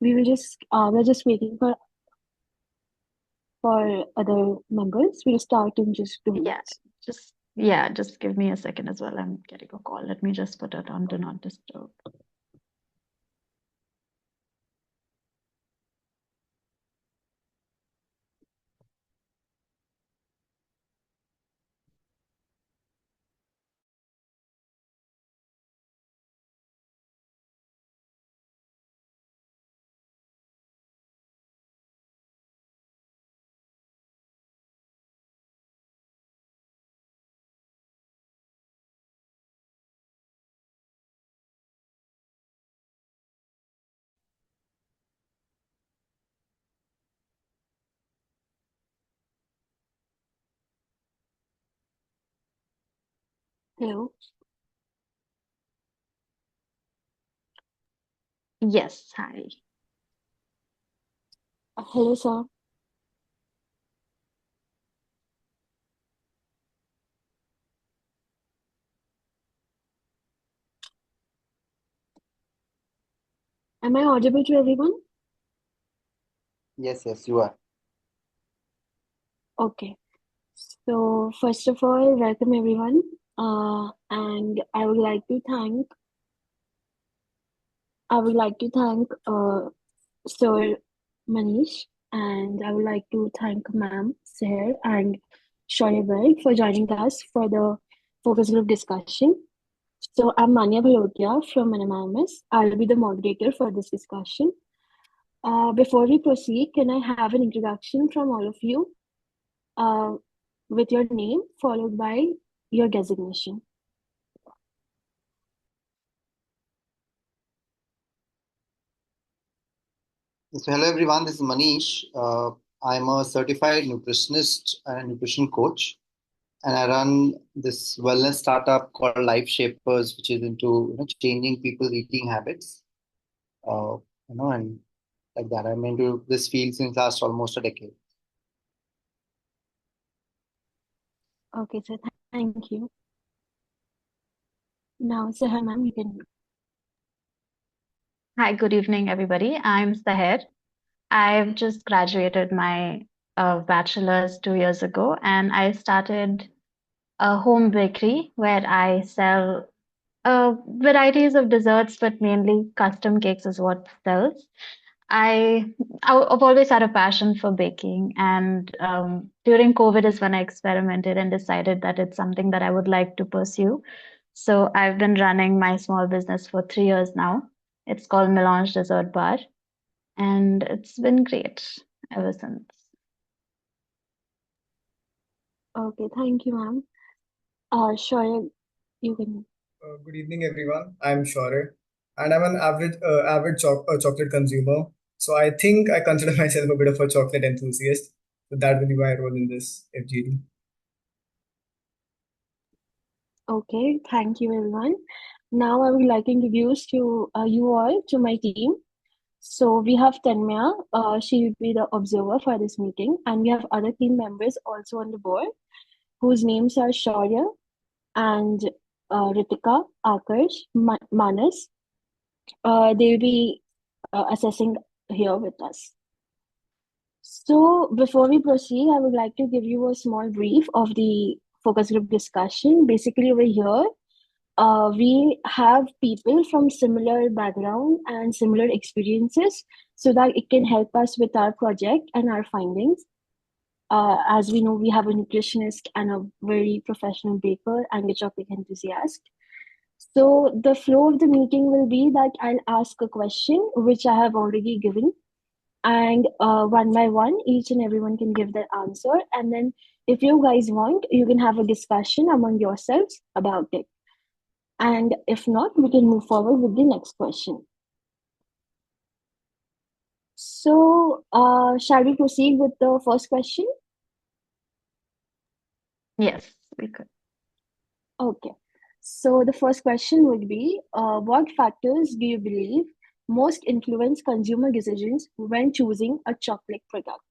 we're just waiting for other members. We'll start in just 2 minutes. Just give me a second as well. I'm getting a call. Let me just put it on Do Not Disturb. Hello. Yes, hi. Hello, sir. Am I audible to everyone? Yes, you are. Okay. So first of all, welcome everyone. And I would like to thank Sir Manish, and I would like to thank Ma'am Seher and Shoyaberg for joining us for the focus group discussion. So I'm Manya Bhalotia from Anonymous. I'll be the moderator for this discussion. Before we proceed, can I have an introduction from all of you uh, with your name followed by your designation? So, hello everyone, this is Manish. I'm a certified nutritionist and nutrition coach, and I run this wellness startup called Life Shapers, which is into changing people's eating habits. Uh, and like that, I'm into this field since last almost a decade. Okay, so thank you. Now, Seher ma'am, you can. Hi, good evening, everybody. I'm Saher. I've just graduated my bachelor's 2 years ago, and I started a home bakery where I sell varieties of desserts, but mainly custom cakes is what sells. I I've always had a passion for baking, and during COVID is when I experimented and decided that it's something that I would like to pursue. So I've been running my small business for 3 years now. It's called Melange Dessert Bar, and it's been great ever since. Okay, thank you, ma'am. Sure, you can. Good evening, everyone. I'm Shaurya, and I'm an avid chocolate consumer. So I think I consider myself a bit of a chocolate enthusiast. So that will be my role in this FGD. Okay, thank you, everyone. Now I would like to introduce you all to my team. So we have Tanmaya, she will be the observer for this meeting, and we have other team members also on the board, whose names are Shaurya and Ritika, Akash, Manas. They will be assessing here with us. So before we proceed, I would like to give you a small brief of the focus group discussion. Basically, over here, we have people from similar background and similar experiences so that it can help us with our project and our findings. As we know, we have a nutritionist and a very professional baker and a chocolate enthusiast. So the flow of the meeting will be that I'll ask a question, which I have already given, and one by one, each and everyone can give their answer. And then, if you guys want, you can have a discussion among yourselves about it. And if not, we can move forward with the next question. So, shall we proceed with the first question? Yes, we could. Okay. So, the first question would be what factors do you believe most influence consumer decisions when choosing a chocolate product?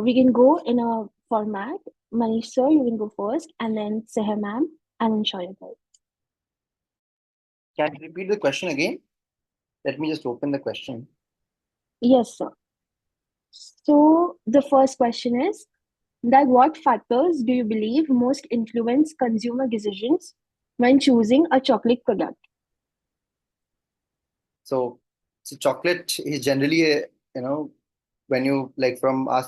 We can go in a format. Manish sir, you can go first, and then Seher ma'am, and then Shoyabai. Can you repeat the question again? Let me just open the question. Yes, sir. So the first question is that what factors do you believe most influence consumer decisions when choosing a chocolate product? So, so chocolate is generally a, you know, when you like from a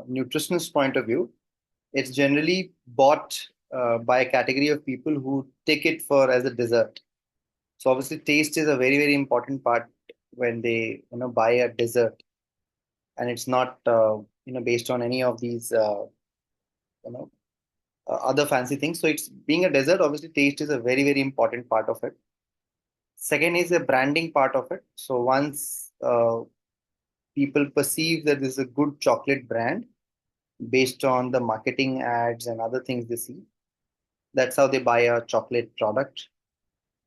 nutritionist point of view, it's generally bought by a category of people who take it for as a dessert. So obviously, taste is a very very important part when they buy a dessert, and it's not based on any of these you know other fancy things. So it's being a dessert. Obviously, taste is a very very important part of it. Second is the branding part of it. So once people perceive that this is a good chocolate brand based on the marketing ads and other things they see, that's how they buy a chocolate product.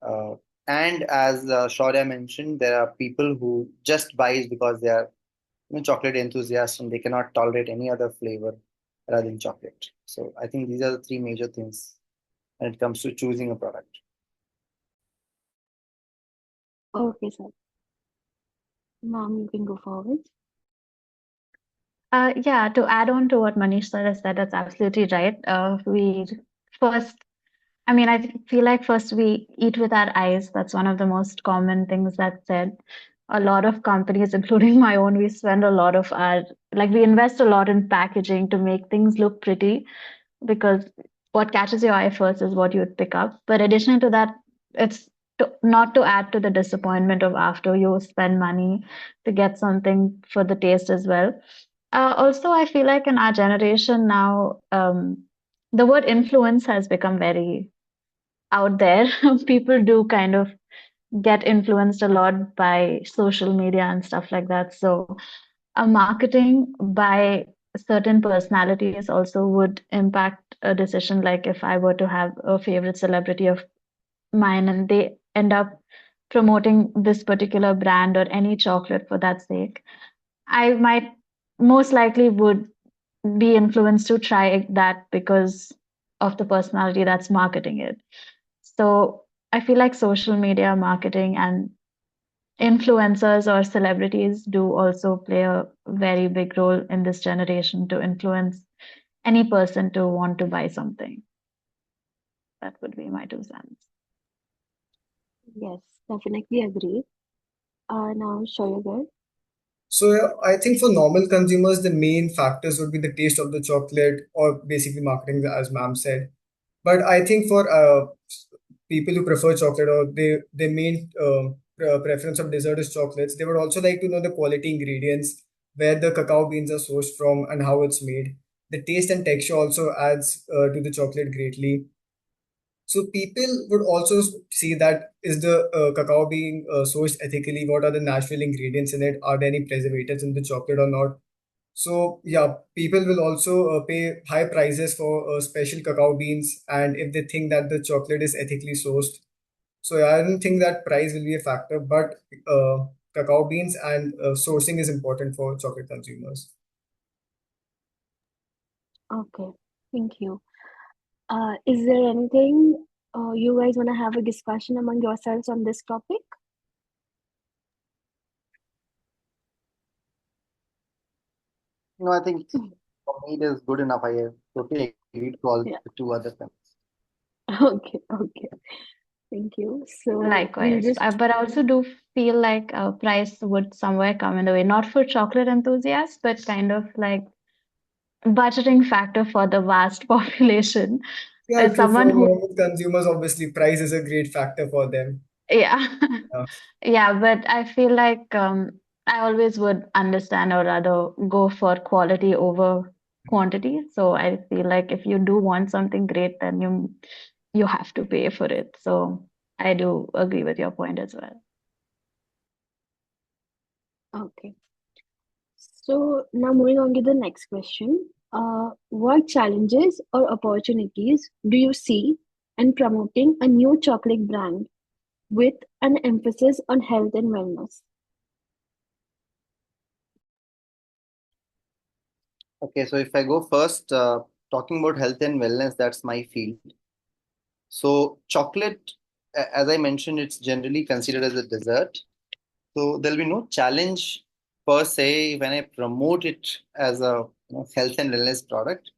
Uh, and as Shaurya mentioned, there are people who just buy it because they are chocolate enthusiasts and they cannot tolerate any other flavor rather than chocolate. So I think these are the three major things when it comes to choosing a product. Okay, sir. Ma'am, you can go forward. Yeah, to add on to what Manish sir has said, that's absolutely right. We first, I mean, feel like first we eat with our eyes. That's one of the most common things that's said. A lot of companies, including my own, we spend a lot of our, like, we invest a lot in packaging to make things look pretty because what catches your eye first is what you would pick up. But additional to that, it's not to add to the disappointment of after you spend money to get something for the taste as well. Also, I feel like in our generation now, the word influence has become very out there. People do kind of get influenced a lot by social media and stuff like that. So, marketing by certain personalities also would impact a decision. Like if I were to have a favorite celebrity of mine and they end up promoting this particular brand or any chocolate for that sake, I might most likely would be influenced to try that because of the personality that's marketing it. So I feel like social media marketing and influencers or celebrities do also play a very big role in this generation to influence any person to want to buy something. That would be my 2 cents. Yes, definitely agree. Now show you good. So yeah, I think for normal consumers, the main factors would be the taste of the chocolate or basically marketing, as ma'am said. But I think for people who prefer chocolate or their main preference of dessert is chocolates, they would also like to know the quality ingredients, where the cacao beans are sourced from, and how it's made. The taste and texture also adds to the chocolate greatly. So people would also see that is the cacao being sourced ethically? What are the natural ingredients in it? Are there any preservatives in the chocolate or not? So yeah, people will also pay high prices for special cacao beans, and if they think that the chocolate is ethically sourced. So yeah, I don't think that price will be a factor, but cacao beans and sourcing is important for chocolate consumers. Okay, thank you. Is there anything you guys want to have a discussion among yourselves on this topic? I think for me it is good enough. I totally agree to all Yeah. the two other things. Okay, okay. Thank you. So we'll Likewise, just, but I also do feel like a price would somewhere come in the way, not for chocolate enthusiasts, but kind of like budgeting factor for the vast population. Yeah, As true. someone For who, normal consumers, obviously, price is a great factor for them. yeah, Yeah. yeah, but I feel like I always would understand or rather go for quality over quantity. So I feel like if you do want something great, then you have to pay for it. So I do agree with your point as well. okay. So now moving on to the next question. What challenges or opportunities do you see in promoting a new chocolate brand with an emphasis on health and wellness? Okay, so if I go first, talking about health and wellness, that's my field. So chocolate, as I mentioned, it's generally considered as a dessert. So there'll be no challenge per se when I promote it as a health and wellness product.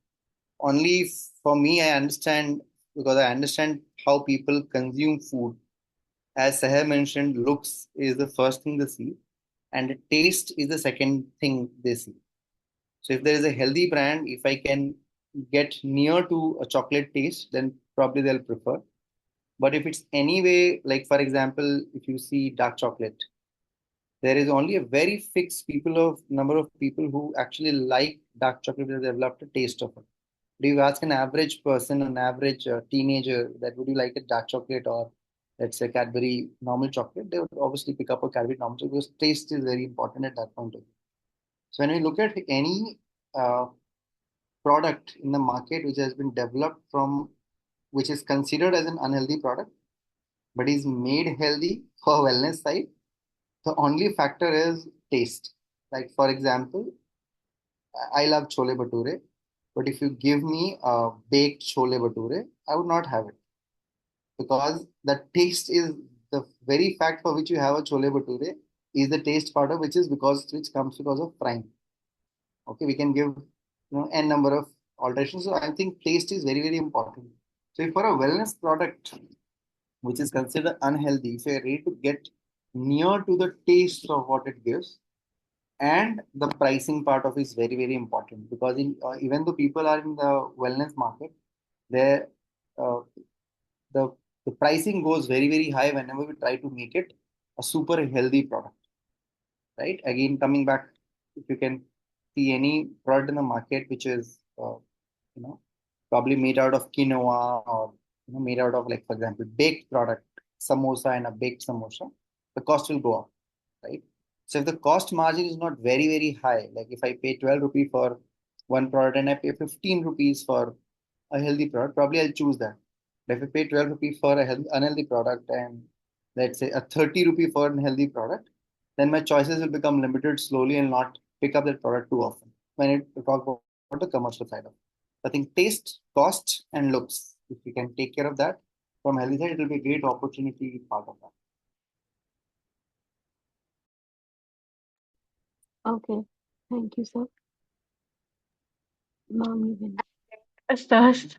Only for me, I understand because I understand how people consume food. As Sahar mentioned, looks is the first thing they see, and taste is the second thing they see. So if there is a healthy brand, if I can get near to a chocolate taste, then probably they'll prefer. But if it's anyway, like for example, if you see dark chocolate, there is only a very fixed people of number of people who actually like dark chocolate and developed a taste of it. Do you ask an average person, an average teenager, that would you like a dark chocolate or let's say Cadbury normal chocolate? They would obviously pick up a Cadbury normal chocolate because taste is very important at that point of view. So when we look at any uh, product in the market which has been developed from, which is considered as an unhealthy product, but is made healthy for wellness side, the only factor is taste. Like for example, I love chole bhature, but if you give me a baked chole bhature, I would not have it because the taste is the very fact for which you have a chole bhature is the taste part of which is because which comes because of frying. Okay, we can give n number of alterations. So I think taste is very important. So if for a wellness product which is considered unhealthy, if you're ready to get near to the taste of what it gives, and the pricing part of it is very important because even though people are in the wellness market, there uh, the the pricing goes very high whenever we try to make it a super healthy product, right? Again, coming back, if you can see any product in the market which is you know probably made out of quinoa or made out of, like for example, baked product, samosa and a baked samosa, the cost will go up, right? So if the cost margin is not very high, like if I pay 12 rupees for one product and I pay 15 rupees for a healthy product, probably I'll choose that. But if I pay 12 rupees for a unhealthy product and let's say a 30 rupee for an healthy product, then my choices will become limited slowly and not pick up that product too often when it talk about the commercial side of it. I think taste, cost, and looks, if we can take care of that from healthy side, it will be a great opportunity part of that. Okay. Thank you, sir. Ma'am, you can. Stars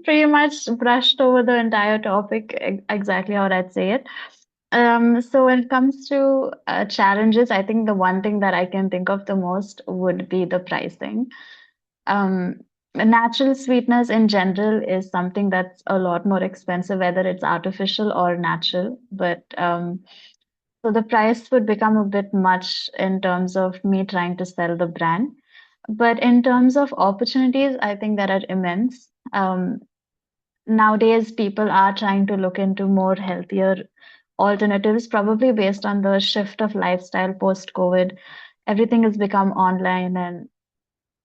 pretty much brushed over the entire topic exactly how I'd say it. So when it comes to challenges, I think the one thing that I can think of the most would be the pricing. Um, Natural sweetness in general is something that's a lot more expensive, whether it's artificial or natural. But so the price would become a bit much in terms of me trying to sell the brand. But in terms of opportunities, I think that are immense. Nowadays, people are trying to look into more healthier alternatives, probably based on the shift of lifestyle post-COVID. Everything has become online, and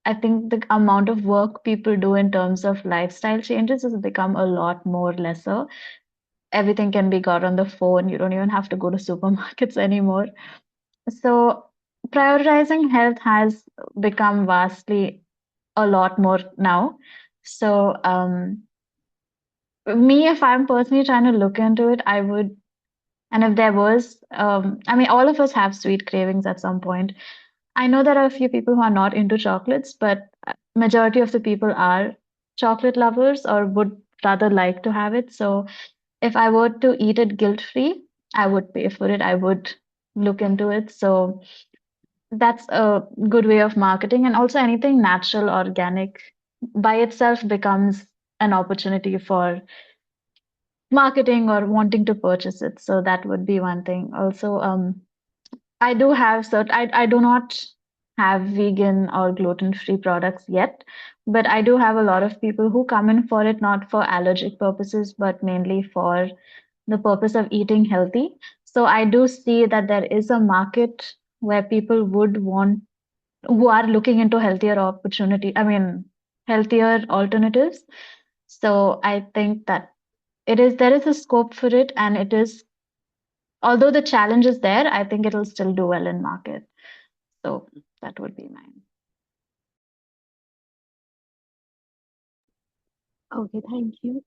I think the amount of work people do in terms of lifestyle changes has become a lot more lesser. Everything can be got on the phone. You don't even have to go to supermarkets anymore. So prioritizing health has become vastly a lot more now. So me, if I'm personally trying to look into it, I would, and if there was, I mean, all of us have sweet cravings at some point. I know there are a few people who are not into chocolates, but majority of the people are chocolate lovers or would rather like to have it. So if I were to eat it guilt-free, I would pay for it. I would look into it. So that's a good way of marketing. And also anything natural, organic by itself becomes an opportunity for marketing or wanting to purchase it. So that would be one thing. Also, I do have I do not have vegan or gluten-free products yet, but I do have a lot of people who come in for it, not for allergic purposes, but mainly for the purpose of eating healthy. So I do see that there is a market where people would want, who are looking into healthier opportunity, I mean, healthier alternatives. So I think that there is a scope for it, and it is, although the challenge is there, I think it'll still do well in market. So that would be mine. Okay, thank you.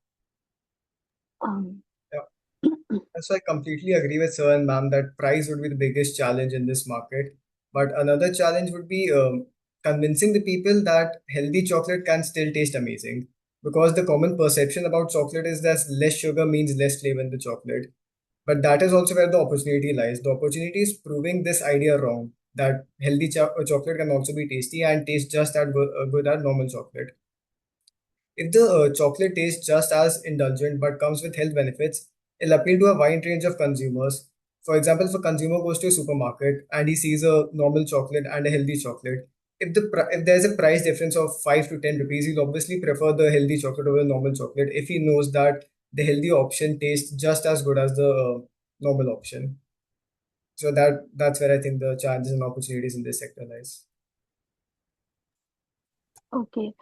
Um, Yeah. So I completely agree with sir and ma'am that price would be the biggest challenge in this market. But another challenge would be convincing the people that healthy chocolate can still taste amazing. Because the common perception about chocolate is that less sugar means less flavor in the chocolate. But that is also where the opportunity lies. The opportunity is proving this idea wrong, that healthy chocolate can also be tasty and taste just as good as normal chocolate. If the chocolate tastes just as indulgent but comes with health benefits, it'll appeal to a wide range of consumers. For example, if a consumer goes to a supermarket and he sees a normal chocolate and a healthy chocolate, if there's a price difference of 5 to 10 rupees, he'll obviously prefer the healthy chocolate over the normal chocolate if he knows that the healthy option tastes just as good as the normal option. So that's where I think the challenges and opportunities in this sector lies. Okay.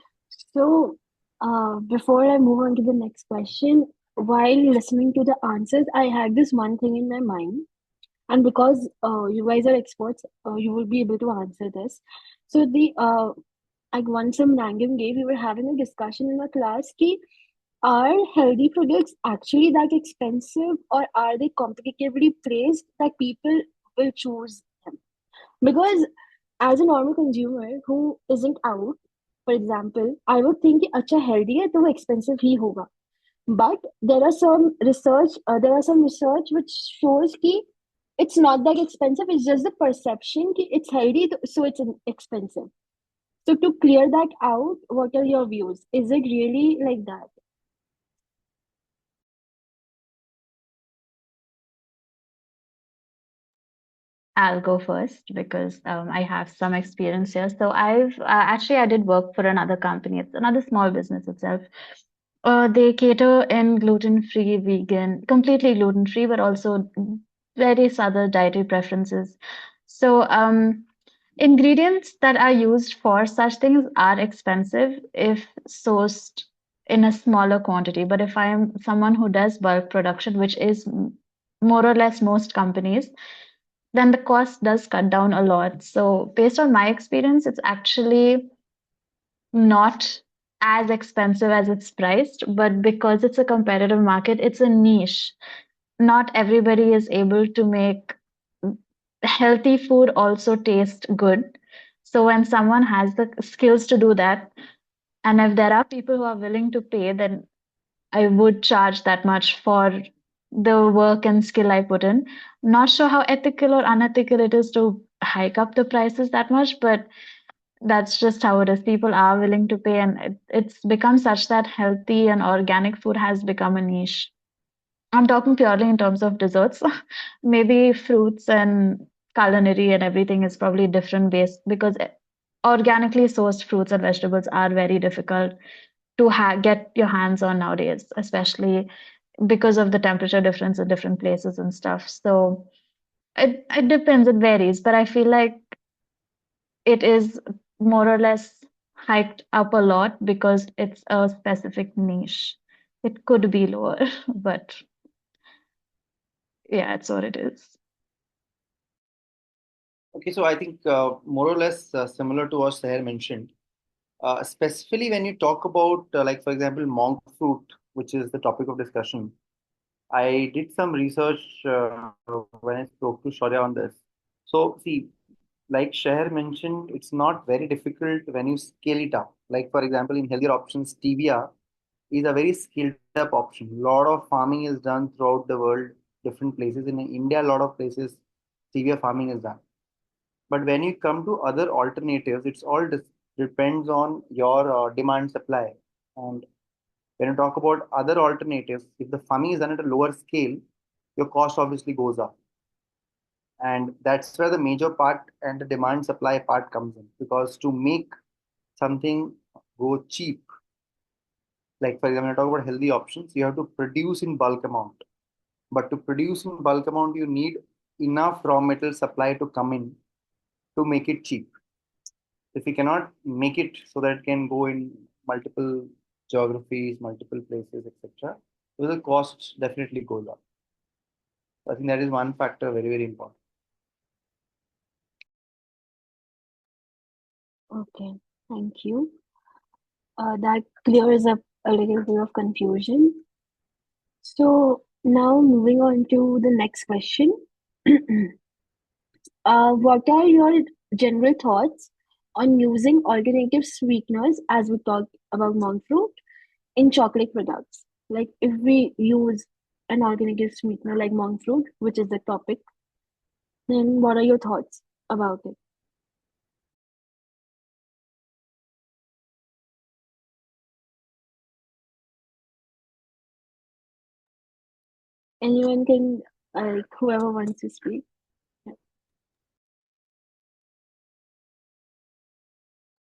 So, before I move on to the next question, while listening to the answers, I had this one thing in my mind. And because you guys are experts, you will be able to answer this. So, like once some random day, we were having a discussion in a class ki, are healthy products actually that expensive or are they competitively priced that people will choose them? Because as a normal consumer who isn't out, for example, I would think कि अच्छा healthy है तो वो expensive ही होगा. But there are some research which shows कि it's not that expensive. It's just the perception कि it's healthy, so it's expensive. So to clear that out, what are your views? Is it really like that? I'll go first because I have some experience here. So I've actually I did work for another company. It's another small business itself. They cater in gluten-free, vegan, completely gluten-free, but also various other dietary preferences. So ingredients that are used for such things are expensive if sourced in a smaller quantity. But if I am someone who does bulk production, which is more or less most companies, then the cost does cut down a lot. So, based on my experience, it's actually not as expensive as it's priced, but because it's a competitive market, it's a niche. Not everybody is able to make healthy food also taste good. So, when someone has the skills to do that, and if there are people who are willing to pay, then I would charge that much for the work and skill I put in. Not sure how ethical or unethical it is to hike up the prices that much, but that's just how it is. People are willing to pay, and it's become such that healthy and organic food has become a niche. I'm talking purely in terms of desserts. Maybe fruits and culinary and everything is probably different based because organically sourced fruits and vegetables are very difficult to get your hands on nowadays, especially because of the temperature difference in different places and stuff. So it depends, it varies, but I feel like it is more or less hiked up a lot because it's a specific niche. It could be lower, but yeah, it's what it is. Okay, so I think more or less similar to what Seher mentioned. Specifically, when you talk about, like, for example, monk fruit, which is the topic of discussion, I did some research when I spoke to Shaurya on this. So, see, like Shahar mentioned, it's not very difficult when you scale it up. Like, for example, in healthier options, stevia is a very scaled up option. A lot of farming is done throughout the world, different places. In India, a lot of places, stevia farming is done. But when you come to other alternatives, it's all depends on your demand supply. And when you talk about other alternatives, if the farming is done at a lower scale, your cost obviously goes up. And that's where the major part and the demand supply part comes in. Because to make something go cheap, like for example, when you talk about healthy options, you have to produce in bulk amount. But to produce in bulk amount, you need enough raw material supply to come in to make it cheap. If we cannot make it so that it can go in multiple geographies, multiple places, etc., so the cost definitely goes up. So I think that is one factor very, very important. Okay, thank you. That clears up a little bit of confusion. So, Now, moving on to the next question. What are your general thoughts on using alternative sweeteners, as we talked about monk fruit, in chocolate products? Like if we use an alternative sweetener like monk fruit, which is the topic, then what are your thoughts about it? Anyone can, like, whoever wants to speak. Yeah.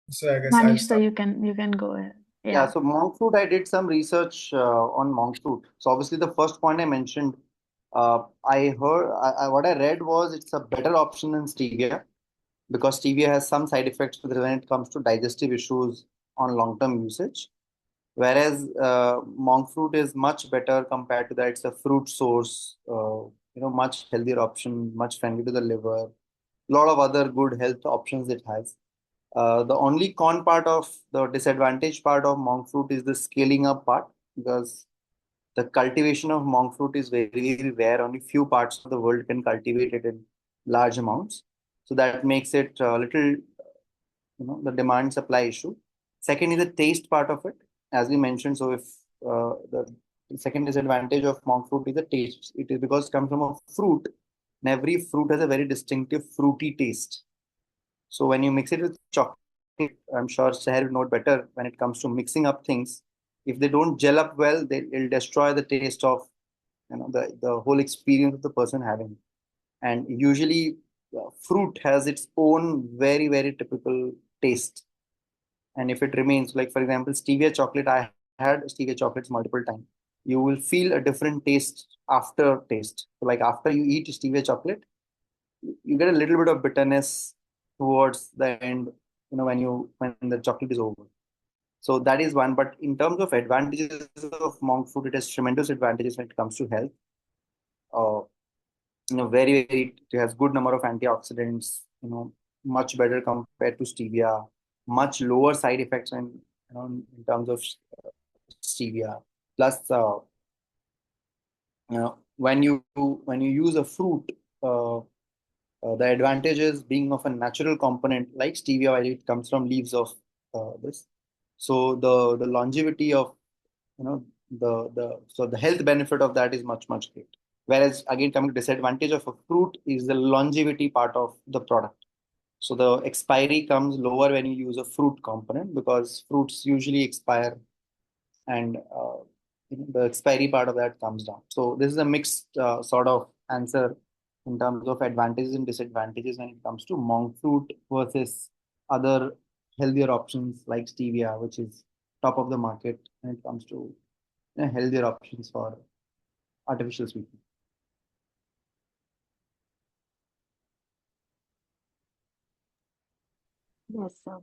So I guess I'll Manish, so start. you can go ahead. Yeah, Yeah. so monk fruit, I did some research on monk fruit. So obviously, the first point I mentioned, what I read was it's a better option than stevia because stevia has some side effects when it comes to digestive issues on long-term usage. Whereas monk fruit is much better compared to that. It's a fruit source, much healthier option, much friendly to the liver. A lot of other good health options it has. The only con part of the disadvantage part of monk fruit is the scaling up part because the cultivation of monk fruit is very, very rare. Only few parts of the world can cultivate it in large amounts. So that makes it a little, the demand supply issue. Second is the taste part of it, as we mentioned. So if the second disadvantage of monk fruit is the taste. It is because it comes from a fruit, and every fruit has a very distinctive fruity taste. So when you mix it with chocolate, I'm sure Seher will know it better when it comes to mixing up things. If they don't gel up well, it'll destroy the taste of the whole experience of the person having. And usually, fruit has its own very very typical taste. And if it remains, like for example, stevia chocolate, I had stevia chocolates multiple times. You will feel a different taste after taste. So like after you eat stevia chocolate, you get a little bit of bitterness towards the end, when the chocolate is over. So that is one. But in terms of advantages of monk fruit, it has tremendous advantages when it comes to health. Uh, very it has good number of antioxidants. Much better compared to stevia. Much lower side effects in terms of stevia. Plus, when you use a fruit. Uh, the advantage is being of a natural component like stevia, while it comes from leaves of this. So the longevity of the health benefit of that is much much great. Whereas again, coming to disadvantage of a fruit is the longevity part of the product. So the expiry comes lower when you use a fruit component because fruits usually expire, and the expiry part of that comes down. So this is a mixed sort of answer in terms of advantages and disadvantages when it comes to monk fruit versus other healthier options like stevia, which is top of the market when it comes to healthier options for artificial sweetening. Yes, sir.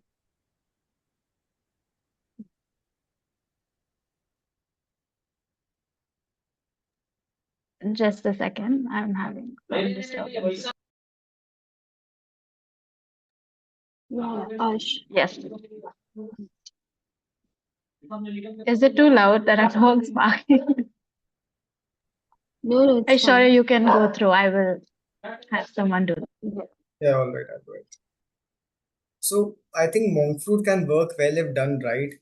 Just a second. I'm having some disturbance. Yeah, Ash. Yes. Is it too loud that I'm all sparking? No, no, it's I sure fine. you can go through. I will have someone do that. Yeah. Yeah, all right, I'll do it. So I think monk fruit can work well if done right.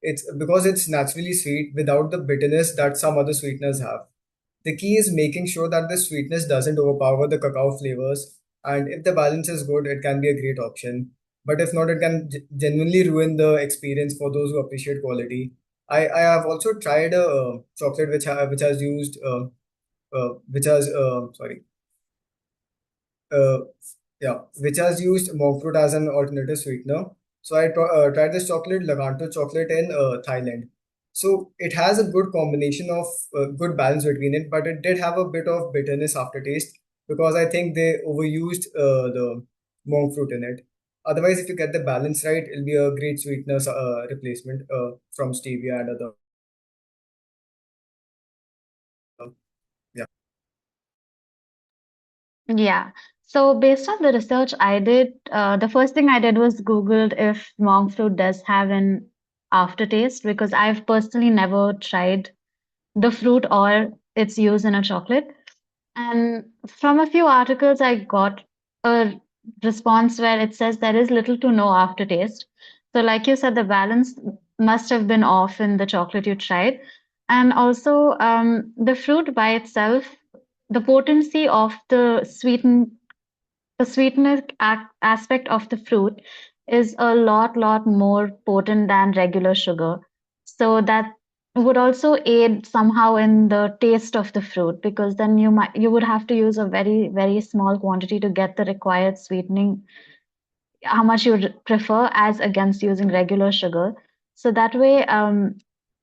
It's because it's naturally sweet without the bitterness that some other sweeteners have. The key is making sure that the sweetness doesn't overpower the cacao flavors, and if the balance is good, it can be a great option. But if not, it can genuinely ruin the experience for those who appreciate quality. I have also tried a chocolate which has used which has sorry uh, yeah, which has used monk fruit as an alternative sweetener. So I tried this chocolate, Laganto chocolate in Thailand. So it has a good combination of good balance between it, but it did have a bit of bitterness aftertaste because I think they overused the monk fruit in it. Otherwise, if you get the balance right, it'll be a great sweetener replacement from stevia and other. Yeah. Yeah. So based on the research I did, the first thing I did was Googled if monk fruit does have an aftertaste because I've personally never tried the fruit or its use in a chocolate. And from a few articles, I got a response where it says there is little to no aftertaste. So, like you said, the balance must have been off in the chocolate you tried. And also, the fruit by itself, the potency of the sweetness aspect of the fruit is a lot more potent than regular sugar. So that would also aid somehow in the taste of the fruit, because then you would have to use a very small quantity to get the required sweetening, how much you would prefer, as against using regular sugar. So that way,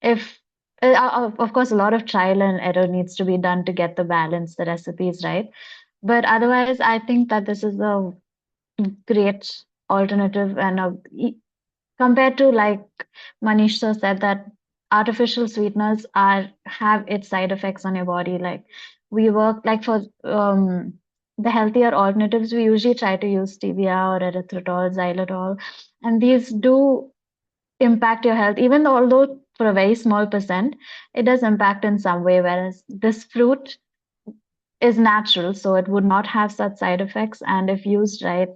if of course, a lot of trial and error needs to be done to get the balance, the recipes right. But otherwise, I think that this is a great alternative, and compared to, like Manish sir said, that artificial sweeteners are have its side effects on your body. Like, we work like for the healthier alternatives, we usually try to use stevia or erythritol, xylitol, and these do impact your health. Even though, although for a very small percent, it does impact in some way. Whereas this fruit is natural, so it would not have such side effects, and if used right,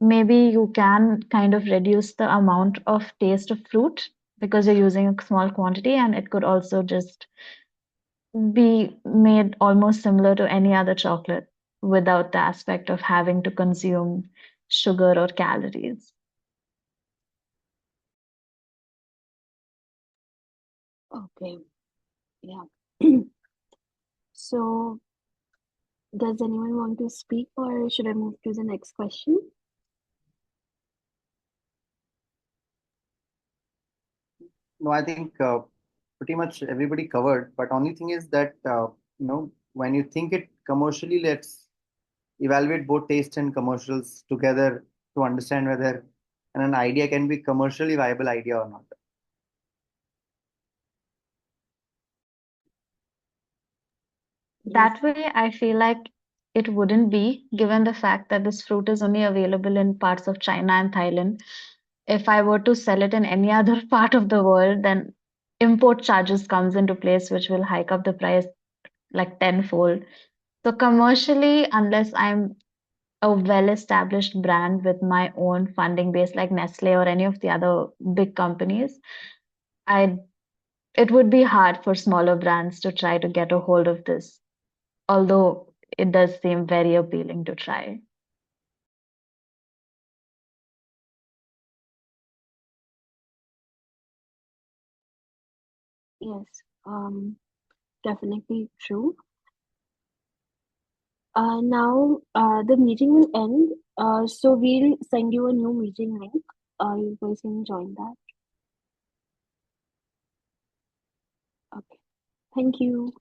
maybe you can kind of reduce the amount of taste of fruit because you're using a small quantity, and it could also just be made almost similar to any other chocolate without the aspect of having to consume sugar or calories. Okay, yeah. So, does anyone want to speak, or should I move to the next question? No, I think pretty much everybody covered. But only thing is that when you think it commercially, let's evaluate both taste and commercials together to understand whether an idea can be commercially viable idea or not. Yes. That way, I feel like it wouldn't be, given the fact that this fruit is only available in parts of China and Thailand. If I were to sell it in any other part of the world, then import charges comes into place, which will hike up the price like tenfold. So commercially, unless I'm a well-established brand with my own funding base like Nestle or any of the other big companies, I it would be hard for smaller brands to try to get a hold of this, although it does seem very appealing to try. Yes, definitely true. Now, the meeting will end. So we'll send you a new meeting link. You guys can join that. Okay. Thank you.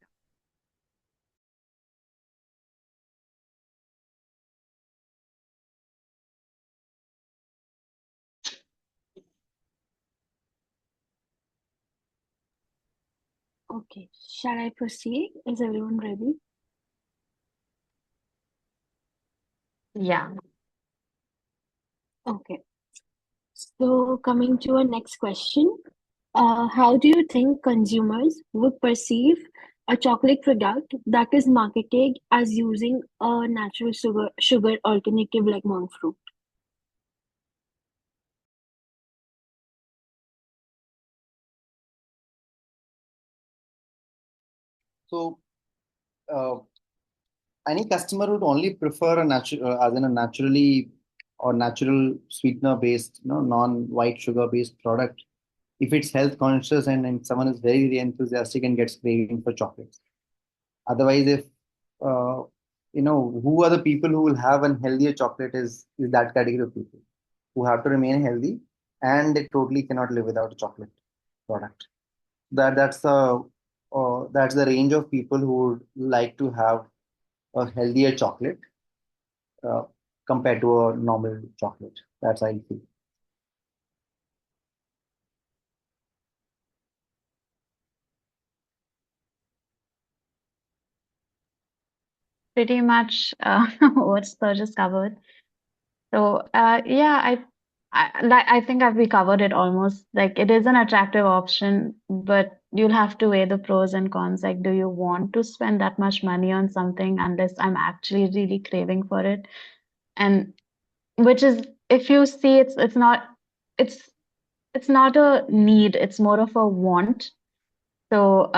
Okay. Shall I proceed? Is everyone ready? Yeah. Okay. So coming to our next question, how do you think consumers would perceive a chocolate product that is marketed as using a natural sugar alternative like monk fruit? So uh, any customer would only prefer a natural, as in a naturally or natural sweetener based, non-white sugar based product if it's health conscious and someone is very enthusiastic and gets craving for chocolates. Otherwise, if uh, who are the people who will have an healthier chocolate is that category of people who have to remain healthy and they totally cannot live without a chocolate product. That's the range of people who would like to have a healthier chocolate uh, compared to a normal chocolate. That's how I feel. Pretty much what Sir just covered. So yeah, I think we covered it almost. Like it is an attractive option, but you'll have to weigh the pros and cons. Like, do you want to spend that much money on something unless I'm actually really craving for it? And which is, if you see, it's it's not a need, it's more of a want. So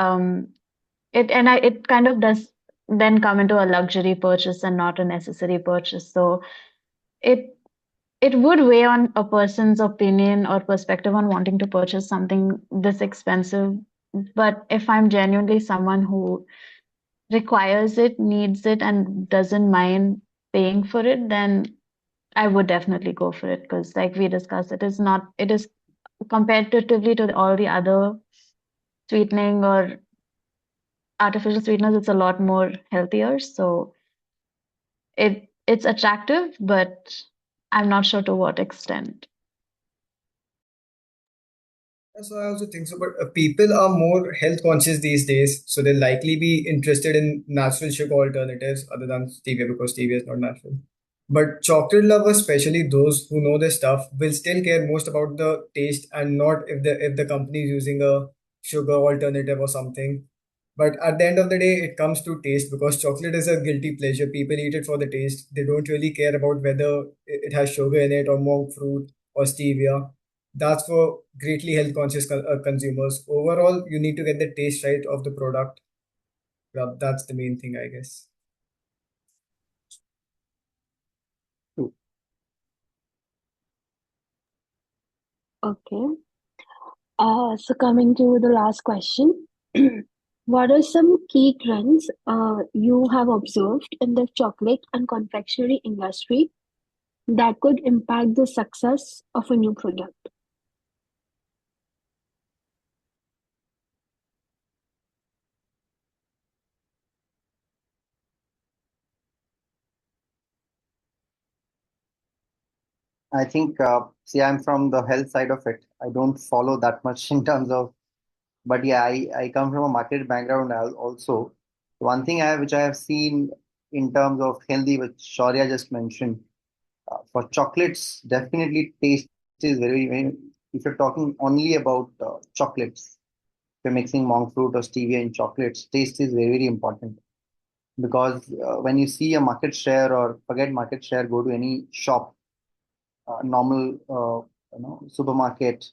it kind of does then come into a luxury purchase and not a necessary purchase. So it it would weigh on a person's opinion or perspective on wanting to purchase something this expensive. But if I'm genuinely someone who requires it, needs it, and doesn't mind paying for it, then I would definitely go for it because, like we discussed, it is comparatively to all the other sweetening or artificial sweeteners, it's a lot more healthier. So it's attractive, but I'm not sure to what extent. So I also think so, but people are more health conscious these days, so they'll likely be interested in natural sugar alternatives other than stevia because stevia is not natural. But chocolate lovers, especially those who know their stuff, will still care most about the taste and not if the company is using a sugar alternative or something. But at the end of the day, it comes to taste because chocolate is a guilty pleasure. People eat it for the taste. They don't really care about whether it has sugar in it or monk fruit or stevia. That's for greatly health conscious consumers. Overall, you need to get the taste right of the product. That's the main thing, I guess. True. Okay. So coming to the last question, what are some key trends you have observed in the chocolate and confectionery industry that could impact the success of a new product? I think, see, I'm from the health side of it. I don't follow that much in terms of, but yeah, I come from a market background also. One thing which I have seen in terms of healthy, which Shaurya just mentioned, for chocolates, definitely taste is very, very, if you're talking only about chocolates, if you're mixing monk fruit or stevia in chocolates, taste is very, very important because when you see a market share or forget market share, go to any shop, normal supermarket,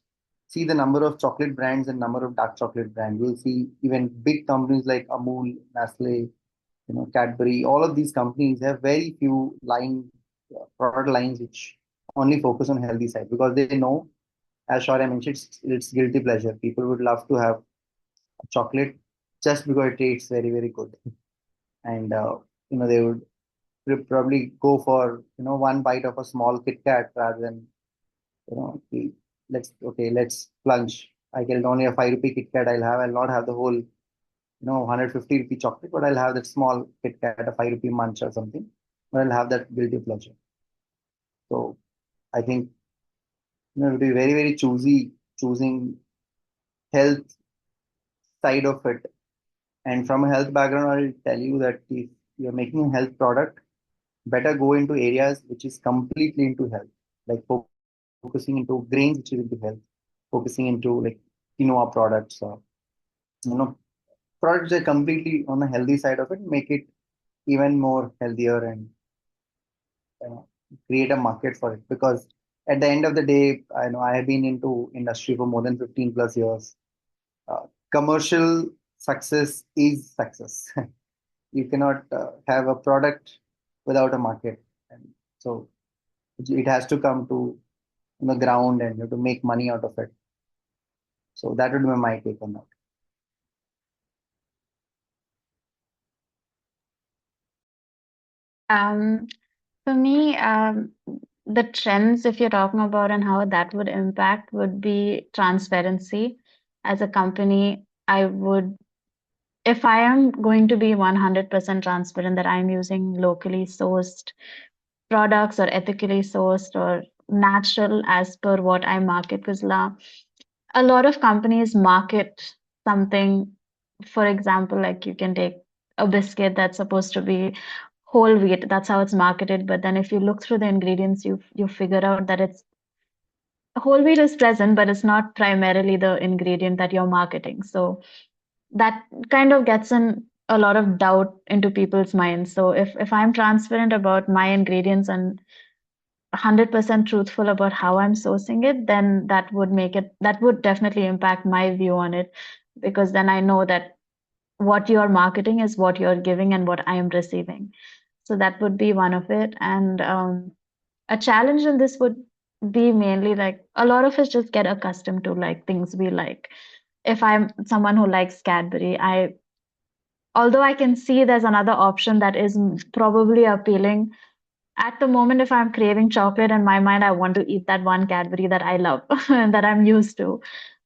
see the number of chocolate brands and number of dark chocolate brands. You'll see even big companies like Amul, Nestle, Cadbury. All of these companies have very few product lines which only focus on healthy side because they know, as Shaurya mentioned, it's guilty pleasure. People would love to have a chocolate just because it tastes very very good, and they would probably go for one bite of a small Kit Kat rather than let's plunge. I get only a 5 rupee Kit Kat. I'll not have the whole 150 rupee chocolate, but I'll have that small Kit Kat, a 5 rupee munch or something. But I'll have that guilty pleasure. So I think to be very very choosy, choosing health side of it. And from a health background, I'll tell you that if you're making a health product, better go into areas which is completely into health, like focusing into grains, which is into health, focusing into like quinoa products or you know products that are completely on the healthy side of it, make it even more healthier and create a market for it. Because at the end of the day, I know I have been into industry for more than 15 plus years. Commercial success is success. You cannot have a product without a market, and so it has to come to the ground and you have to make money out of it. So that would be my take on that. Um, for me, the trends, if you're talking about and how that would impact, would be transparency. As a company, if I am going to be 100% transparent that I'm using locally sourced products or ethically sourced or natural as per what I market, because a lot of companies market something, for example, like you can take a biscuit that's supposed to be whole wheat, that's how it's marketed. But then if you look through the ingredients, you figure out that whole wheat is present, but it's not primarily the ingredient that you're marketing. So that kind of gets in a lot of doubt into people's minds. So if I'm transparent about my ingredients and 100% truthful about how I'm sourcing it, then that would definitely impact my view on it, because then I know that what you're marketing is what you're giving and what I am receiving. So that would be one of it. And a challenge in this would be mainly like a lot of us just get accustomed to like things we like. If I'm someone who likes Cadbury, although I can see there's another option that is probably appealing at the moment. If I'm craving chocolate in my mind, I want to eat that one Cadbury that I love and that I'm used to.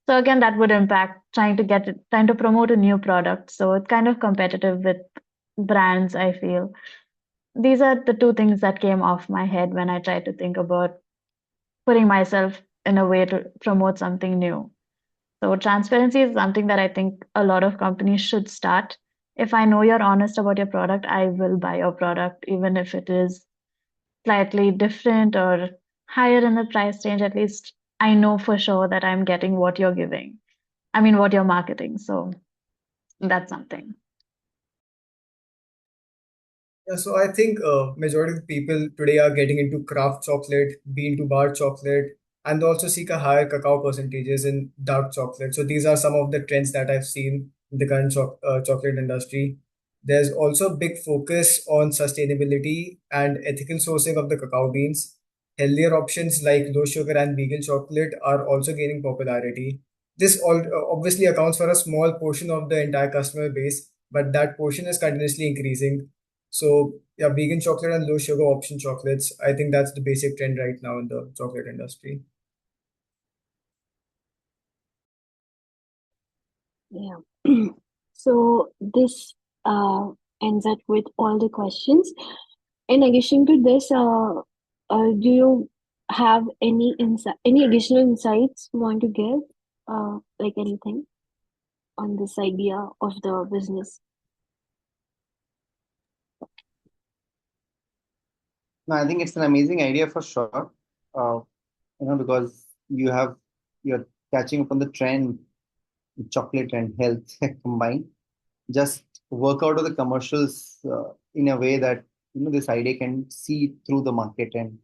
So again, that would impact trying to promote a new product. So it's kind of competitive with brands, I feel. These are the two things that came off my head when I tried to think about putting myself in a way to promote something new. So transparency is something that I think a lot of companies should start. If I know you're honest about your product, I will buy your product, even if it is slightly different or higher in the price range. At least I know for sure that I'm getting what you're giving. I mean, what you're marketing. So that's something. Yeah, so I think majority of the people today are getting into craft chocolate, bean to bar chocolate, and they also seek a higher cacao percentages in dark chocolate. So these are some of the trends that I've seen in the current chocolate industry. There's also a big focus on sustainability and ethical sourcing of the cacao beans. Healthier options like low sugar and vegan chocolate are also gaining popularity. This all obviously accounts for a small portion of the entire customer base, but that portion is continuously increasing. So yeah, vegan chocolate and low sugar option chocolates. I think that's the basic trend right now in the chocolate industry. Yeah. So this ends up with all the questions. In addition to this, do you have any additional insights you want to give? Like anything on this idea of the business? No, I think it's an amazing idea for sure. Uh, because you're catching up on the trend, chocolate and health combined. Just work out of the commercials in a way that this idea can see through the market and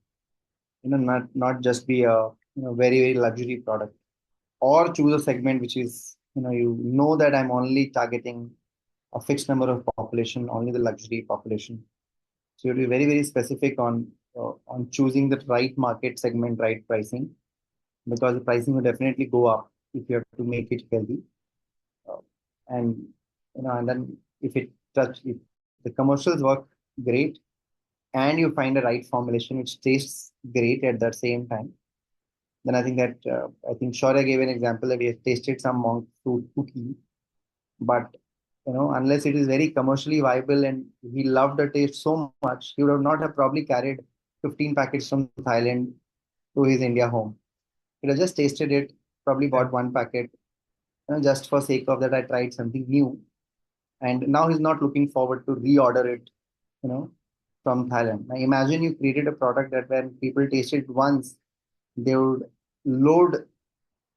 not just be a very very luxury product, or choose a segment which is that I'm only targeting a fixed number of population, only the luxury population. So you have to be very very specific on choosing the right market segment, right pricing, because the pricing will definitely go up if you have to make it healthy. Uh, and and then if the commercials work great and you find a right formulation which tastes great at that same time, then I think Shaurya gave an example that he has tasted some monk fruit cookie, but unless it is very commercially viable and he loved the taste so much, he would have not have probably carried 15 packets from Thailand to his India home. He would have just tasted it, probably Yeah. bought one packet, just for sake of that I tried something new. And now he's not looking forward to reorder it, you know, from Thailand. Now imagine you created a product that when people taste it once, they would load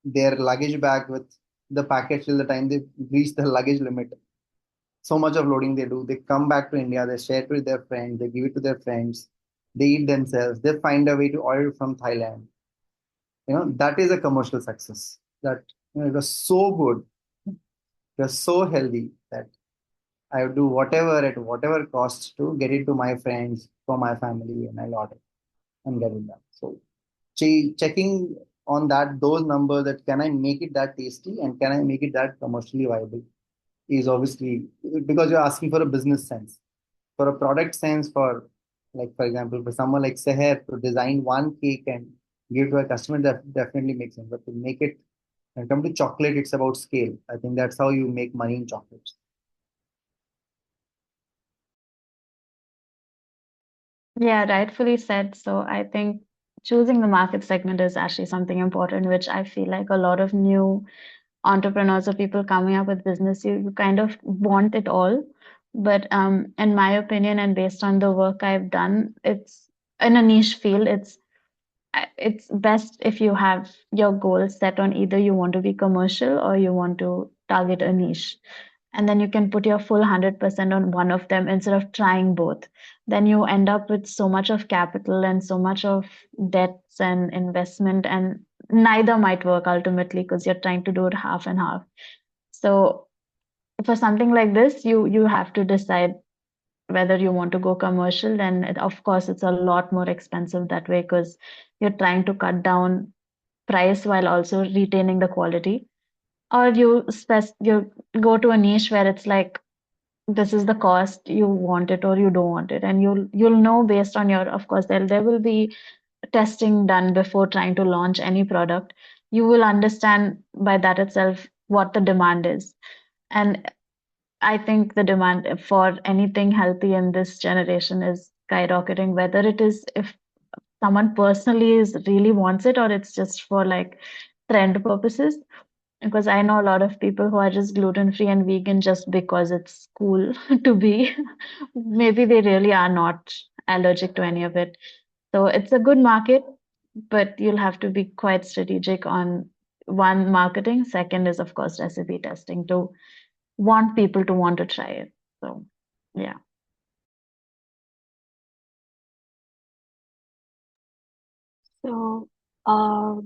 their luggage bag with the package till the time they reach the luggage limit. So much of loading they do. They come back to India, they share it with their friends, they give it to their friends, they eat themselves, they find a way to order from Thailand. That is a commercial success. That it was so good, it was so healthy that I would do whatever at whatever cost to get it to my friends, for my family, and I'll order and get it done. So checking on those numbers, that can I make it that tasty and can I make it that commercially viable, is obviously because you're asking for a business sense. For a product sense, for like for example, for someone like Seher to design one cake and give to a customer, that definitely makes sense. But to make it and come to chocolate, it's about scale. I think that's how you make money in chocolates. Yeah, rightfully said. So I think choosing the market segment is actually something important, which I feel like a lot of new entrepreneurs or people coming up with business, you kind of want it all. But in my opinion, and based on the work I've done, it's in a niche field. it's best if you have your goals set on either you want to be commercial or you want to target a niche. And then you can put your full 100% on one of them instead of trying both. Then you end up with so much of capital and so much of debts and investment, and neither might work ultimately because you're trying to do it half and half. So for something like this, you have to decide whether you want to go commercial. Then of course it's a lot more expensive that way because you're trying to cut down price while also retaining the quality. Or you go to a niche where it's like this is the cost, you want it or you don't want it, and you'll know based on your, of course there will be testing done before trying to launch any product. You will understand by that itself what the demand is. And I think the demand for anything healthy in this generation is skyrocketing, whether it is if someone personally is really wants it or it's just for like trend purposes. Because I know a lot of people who are just gluten free and vegan just because it's cool to be. Maybe they really are not allergic to any of it. So it's a good market, but you'll have to be quite strategic on one, marketing. Second is, of course, recipe testing to want people to want to try it. So, yeah. So, uh,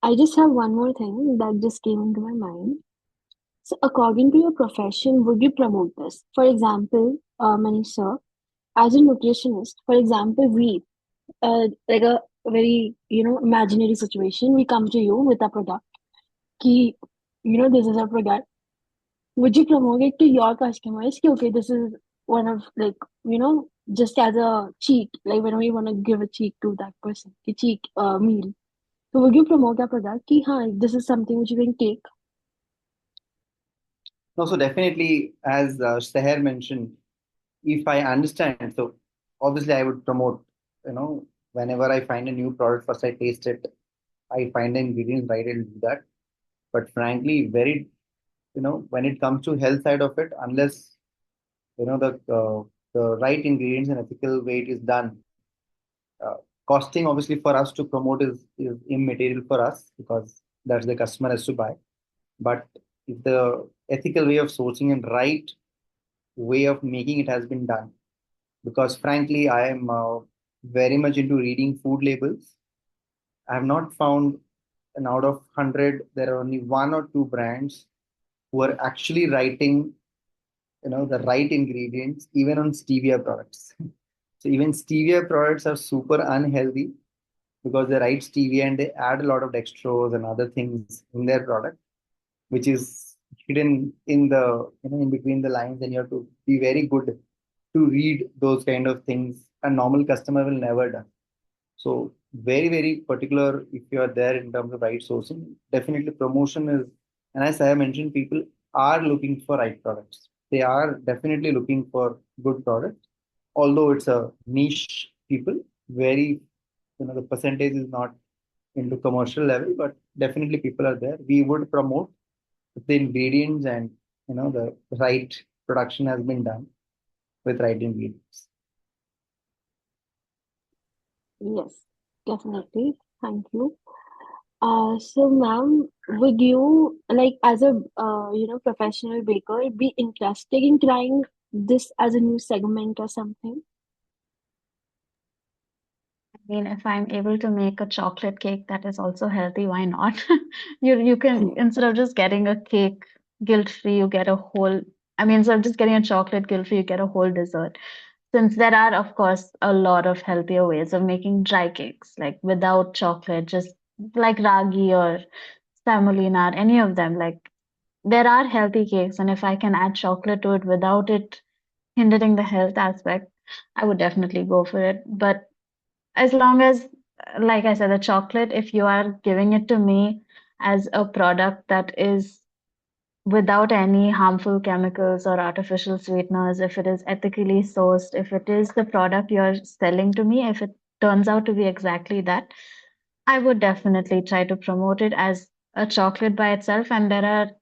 I just have one more thing that just came into my mind. So, according to your profession, would you promote this? For example, Manish sir, as a nutritionist, for example, we, like a very, imaginary situation, we come to you with a product, ki, this is a product. Would you promote it to your customers? Ki, okay, this is one of, like, just as a cheat, like when we want to give a cheat to that person, a cheat meal. So would you promote a product? Ki, haan, this is something which you can take. No, so definitely, as Seher mentioned, if I understand, so obviously I would promote, whenever I find a new product, first I taste it, I find the ingredients right and do that. But frankly, when it comes to health side of it, unless, the right ingredients and ethical way it is done, uh, costing obviously for us to promote is immaterial for us because that's the customer has to buy. But if the ethical way of sourcing and right way of making it has been done, because frankly, I am very much into reading food labels. I have not found an out of 100, there are only one or two brands who are actually writing, the right ingredients, even on stevia products. So even stevia products are super unhealthy because they write stevia and they add a lot of dextrose and other things in their product, which is hidden in the, in between the lines, and you have to be very good to read those kind of things. A normal customer will never do. So very, very particular if you are there in terms of right sourcing. Definitely promotion is, and as I have mentioned, people are looking for right products. They are definitely looking for good products. Although it's a niche people, very, the percentage is not into commercial level, but definitely people are there. We would promote if the ingredients and the right production has been done with right ingredients. Yes, definitely. Thank you. So, ma'am, would you, like, as a professional baker, be interested in trying this as a new segment or something? I mean, if I'm able to make a chocolate cake that is also healthy, why not? You can, instead of just getting a cake guilt-free, you get a whole, I mean, instead of just getting a chocolate guilt-free, you get a whole dessert. Since there are, of course, a lot of healthier ways of making dry cakes, like without chocolate, just like ragi or semolina, or any of them. Like there are healthy cakes, and if I can add chocolate to it without it hindering the health aspect, I would definitely go for it. But as long as, like I said, the chocolate, if you are giving it to me as a product that is without any harmful chemicals or artificial sweeteners, if it is ethically sourced, if it is the product you're selling to me, if it turns out to be exactly that, I would definitely try to promote it as a chocolate by itself. And there are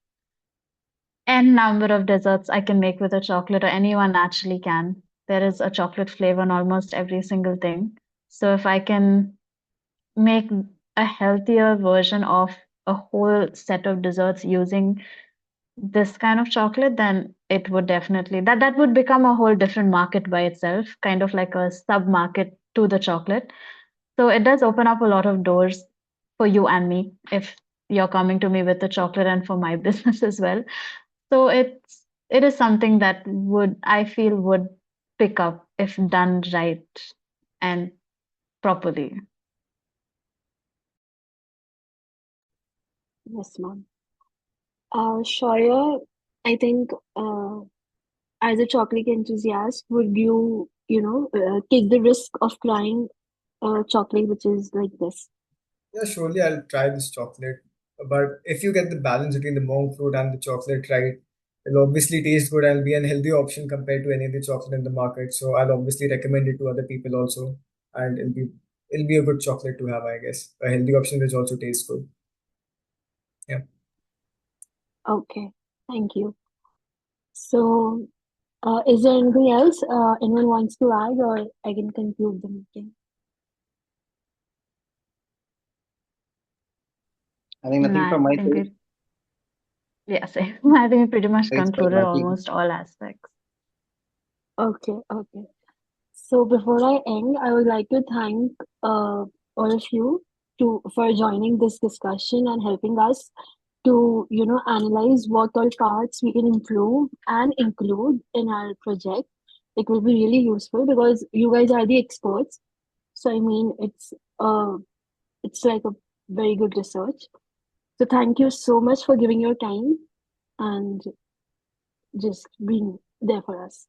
n number of desserts I can make with a chocolate, or anyone actually can. There is a chocolate flavor in almost every single thing. So if I can make a healthier version of a whole set of desserts using this kind of chocolate, then it would definitely that would become a whole different market by itself, kind of like a sub market to the chocolate. So it does open up a lot of doors for you and me if you're coming to me with the chocolate and for my business as well. So it is something that would I feel would pick up if done right and properly. Yes, ma'am. Shoya, I think as a chocolate enthusiast, would take the risk of trying chocolate which is like this? Yeah, surely I'll try this chocolate. But if you get the balance between the monk fruit and the chocolate right, it'll obviously taste good and be an healthy option compared to any of the chocolate in the market. So I'll obviously recommend it to other people also. And it'll be a good chocolate to have, I guess. A healthy option which also tastes good. Yeah. Okay, thank you. So, is there anything else anyone wants to add, or I can conclude the meeting? I think And nothing from I my think side. we yes, I think we pretty much Thanks for concluded inviting. almost all aspects. Okay, okay. So before I end, I would like to thank all of you for joining this discussion and helping us to analyze what all parts we can improve and include in our project. It will be really useful because you guys are the experts. So I mean, it's like a very good research. So thank you so much for giving your time and just being there for us.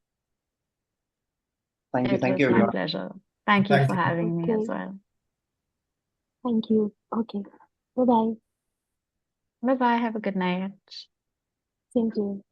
Thank you. It Thank you, was my everyone. pleasure. Thank you Thank for you. having me as Okay, well. thank you. Okay, bye bye. Bye bye. Have a good night. Thank you.